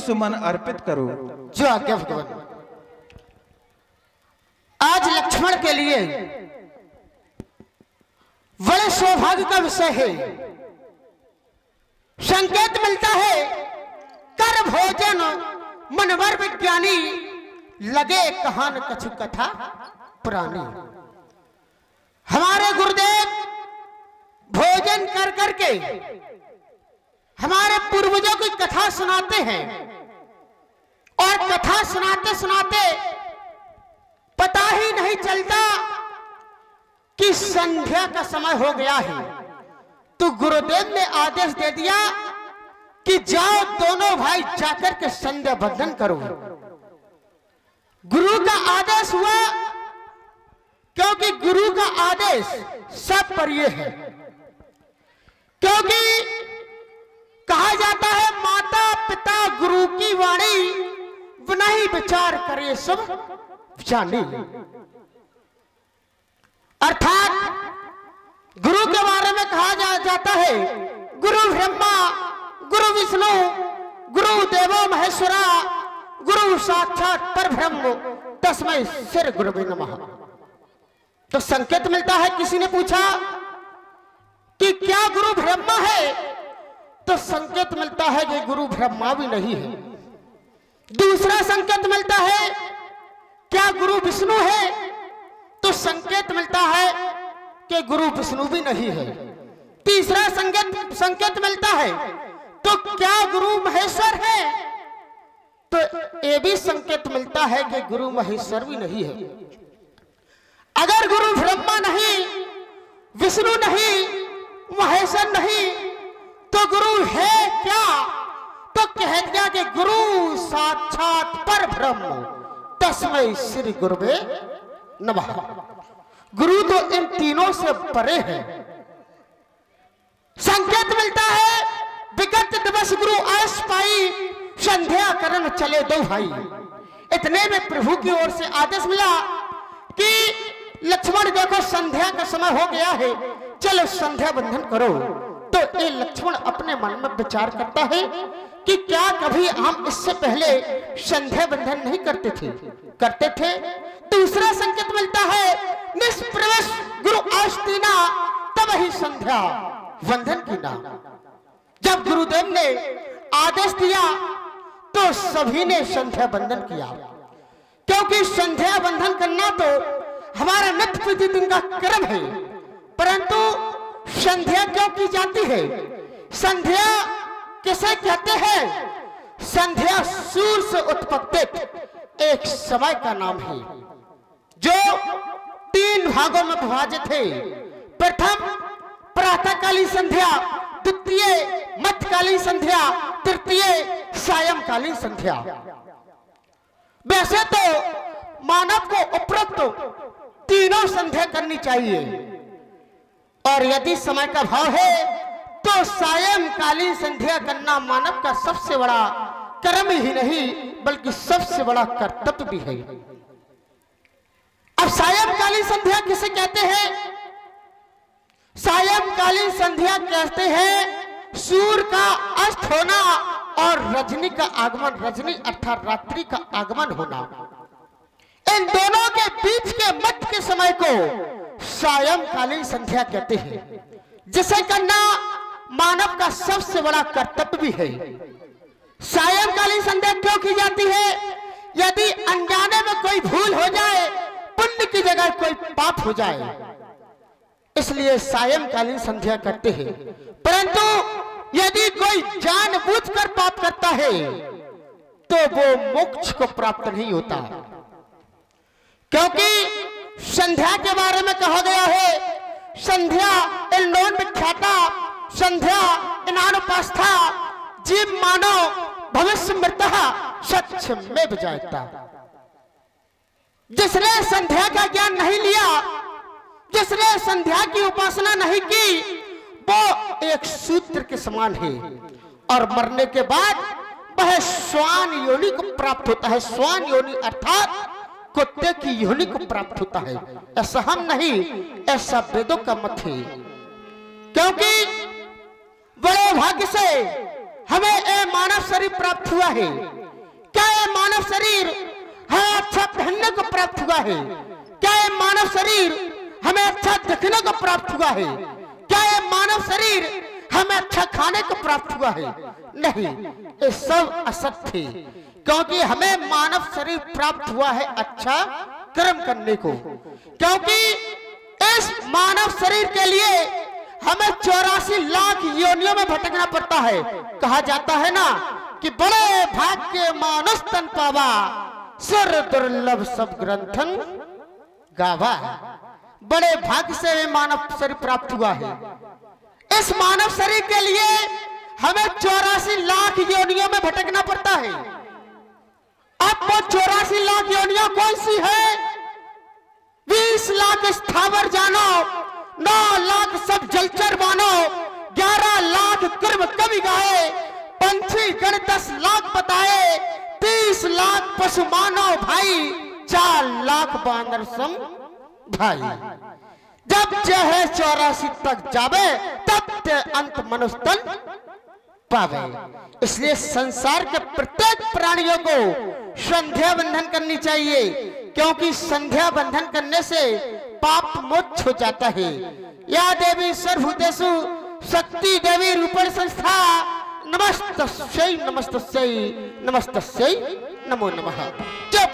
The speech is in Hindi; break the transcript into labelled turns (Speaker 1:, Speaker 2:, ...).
Speaker 1: सुमन अर्पित करो।
Speaker 2: जो आज्ञा भगवान। आज लक्ष्मण के लिए बड़े सौभाग्य का विषय है। संकेत मिलता है कर भोजन मनवर विज्ञानी, लगे कहान कछु कथा पुरानी। हमारे गुरुदेव भोजन कर करके हमारे पूर्वजों की कथा सुनाते हैं, और कथा सुनाते सुनाते पता ही नहीं चलता कि संध्या का समय हो गया है। तो गुरुदेव ने आदेश दे दिया कि जाओ दोनों भाई जाकर के संध्या बंधन करो। गुरु का आदेश हुआ, क्योंकि गुरु का आदेश सब पर यह है। क्योंकि कहा जाता है माता पिता गुरु की वाणी, बिना ही विचार करे सब जानी। अर्थात गुरु के बारे में कहा जाता है गुरु ब्रह्मा गुरु विष्णु गुरु देवो महेश्वरा गुरु साक्षात परब्रह्म तस्मै श्री गुरुवे नमः। तो संकेत मिलता है, किसी ने पूछा कि क्या गुरु ब्रह्मा है, तो संकेत मिलता है कि गुरु ब्रह्मा भी नहीं है। दूसरा संकेत मिलता है क्या गुरु विष्णु है, तो संकेत मिलता है कि गुरु विष्णु भी नहीं है। तीसरा संकेत मिलता है तो क्या गुरु महेश्वर है, तो ये भी संकेत मिलता है कि गुरु महेश्वर भी नहीं है। अगर गुरु ब्रह्मा नहीं, विष्णु नहीं, महेश्वर नहीं, तो गुरु है क्या, तो कह दिया कि गुरु साक्षात परब्रह्म तस्मै श्री गुरुवे नमः। गुरु तो इन तीनों से परे है। संकेत मिलता है विगत दिवस गुरु आस पाई, संध्या करन चले दो भाई। इतने में प्रभु की ओर से आदेश मिला कि लक्ष्मण देखो संध्या का समय हो गया है, चलो संध्या बंधन करो। तो ये लक्ष्मण अपने मन में विचार करता है कि क्या कभी हम इससे पहले संध्या बंधन नहीं करते थे। दूसरा संकेत मिलता है निष्प्रवेश गुरु आस्तीना, तब ही संध्या बंधन की ना। जब गुरुदेव ने आदेश दिया तो सभी ने संध्या बंधन किया, क्योंकि संध्या बंधन करना तो हमारा नित्य प्रतिदिन का कर्म है। परंतु संध्या क्यों की जाती है, संध्या किसे कहते हैं? संध्या सूर्य से उत्पत्ति एक समय का नाम है, जो 3 भागों में विभाजित है। प्रथम प्रातःकालीन संध्या, द्वितीय मध्यकालीन संध्या, तृतीय सायंकालीन संध्या। वैसे तो मानव को उपरोक्त तीनों संध्या करनी चाहिए, और यदि समय का भाव है तो सायंकालीन संध्या करना मानव का सबसे बड़ा कर्म ही नहीं बल्कि सबसे बड़ा कर्तव्य भी है। अब सायंकालीन संध्या किसे कहते हैं? सायंकालीन संध्या कहते हैं सूर्य का अस्त होना और रजनी का आगमन, रजनी अर्थात रात्रि का आगमन होना। इन दोनों के बीच के मध्य के समय को सायंकालीन संध्या कहते हैं, जिसे करना मानव का सबसे बड़ा कर्तव्य भी है। सायंकालीन संध्या क्यों की जाती है? यदि अनजाने में कोई भूल हो जाए, पुण्य की जगह कोई पाप हो जाए, इसलिए सायंकालीन संध्या करते हैं। परंतु यदि कोई जानबूझकर पाप करता है तो वो मोक्ष को प्राप्त नहीं होता, क्योंकि संध्या के बारे में कहा गया है संध्या इल्लोन विख्याता, संध्या इनानुपास्था, जीव मानो भविष्य मृतः सच में विजायता। जिसने संध्या का ज्ञान नहीं लिया, जिसने संध्या की उपासना नहीं की, वो एक सूत्र के समान है, और मरने के बाद वह श्वान योनि को प्राप्त होता है। श्वान योनि अर्थात कुत्ते की योनि को प्राप्त होता है। ऐसा हम नहीं, ऐसा वेदों का मत है। क्योंकि बड़े भाग्य से हमें ये मानव शरीर प्राप्त हुआ है। मानव शरीर हमें अच्छा पहनने को प्राप्त हुआ है? क्या ये मानव शरीर हमें अच्छा दिखने को प्राप्त हुआ है? क्या ये मानव शरीर हमें अच्छा खाने को प्राप्त हुआ है? नहीं, ये सब असत्य थे, क्योंकि हमें मानव शरीर प्राप्त हुआ है अच्छा कर्म करने को। क्योंकि इस मानव शरीर के लिए हमें 84 लाख योनियों में भटकना पड़ता है। कहा जाता है ना कि बड़े भाग्य मानुष तन पावा, सुर दुर्लभ सब ग्रंथन गावा। बड़े भाग्य से मानव शरीर प्राप्त हुआ है। इस मानव शरीर के लिए हमें 84 लाख योनियों में भटकना पड़ता है। अब वो 84 लाख योनियां कौन सी है? 20 लाख स्थावर जानो, 9 लाख सब जलचर मानो, 11 लाख कर्म कवि गाए, पंछी गण 10 लाख बताए, 30 लाख पशु मानो भाई, 4 लाख बानर सम भाई। जब चाहे 84 तक जावे, तब ते अंत मनुष्य तन पावे। इसलिए संसार के प्रत्येक प्राणियों को संध्या बंधन करनी चाहिए, क्योंकि संध्या बंधन करने से पाप मोक्ष हो जाता है। या देवी सर्वभूतेषु शक्ति देवी रूपेण संस्था, नमस्तस्यै नमस्तस्यै नमस्तस्यै नमो नमः।